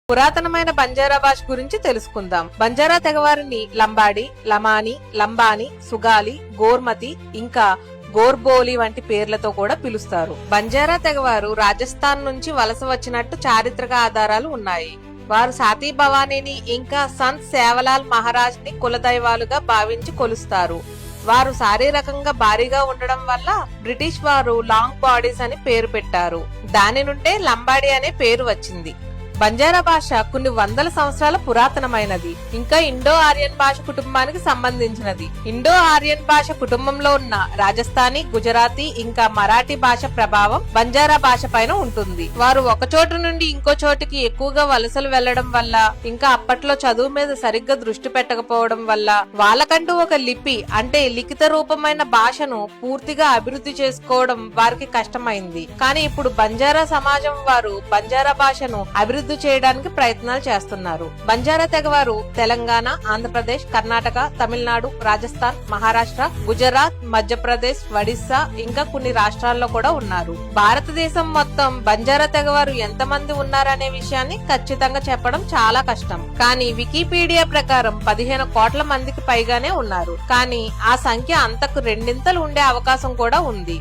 పురాతనమైన బంజారా భాష గురించి తెలుసుకుందాం. బంజారా తెగవారిని లంబాడి, లమాని, లంబాని, సుగాలి, గోర్మతి ఇంకా గోర్బోలి వంటి పేర్లతో కూడా పిలుస్తారు. బంజారా తెగవారు రాజస్థాన్ నుంచి వలస వచ్చినట్టు చారిత్రక ఆధారాలు ఉన్నాయి. వారు సాతీ భవానీని ఇంకా సంత్ సేవలాల్ మహారాజ్ ని కులదైవాలుగా భావించి కొలుస్తారు. వారు శారీరకంగా భారీగా ఉండడం వల్ల బ్రిటిష్ వారు లాంగ్ బాడీస్ అని పేరు పెట్టారు. దాని నుండే లంబాడి అనే పేరు వచ్చింది. బంజారా భాష కొన్ని వందల సంవత్సరాల పురాతనమైనది. ఇంకా ఇండో ఆర్యన్ భాష కుటుంబానికి సంబంధించినది. ఇండో ఆర్యన్ భాష కుటుంబంలో ఉన్న రాజస్థానీ, గుజరాతీ ఇంకా మరాఠీ భాష ప్రభావం బంజారా భాష పైన ఉంటుంది. వారు ఒక చోటు నుండి ఇంకో చోటుకి ఎక్కువగా వలసలు వెళ్లడం వల్ల, ఇంకా అప్పట్లో చదువు మీద సరిగ్గా దృష్టి పెట్టకపోవడం వల్ల వాళ్ళకంటూ ఒక లిపి అంటే లిఖిత రూపమైన భాషను పూర్తిగా అభివృద్ధి చేసుకోవడం వారికి కష్టమైంది. కానీ ఇప్పుడు బంజారా సమాజం వారు బంజారా భాషను అభివృద్ధి చేయడానికి ప్రయత్నాలు చేస్తున్నారు. బంజారా తెగవారు తెలంగాణ, ఆంధ్రప్రదేశ్, కర్ణాటక, తమిళనాడు, రాజస్థాన్, మహారాష్ట్ర, గుజరాత్, మధ్యప్రదేశ్, ఒడిస్సా ఇంకా కొన్ని రాష్ట్రాల్లో కూడా ఉన్నారు. భారతదేశం మొత్తం బంజారా తెగవారు ఎంతమంది ఉన్నారనే విషయాన్ని ఖచ్చితంగా చెప్పడం చాలా కష్టం. కానీ వికీపీడియా ప్రకారం 15 కోట్ల మందికి పైగానే ఉన్నారు. కానీ ఆ సంఖ్య అంతకు రెండింతలు ఉండే అవకాశం కూడా ఉంది.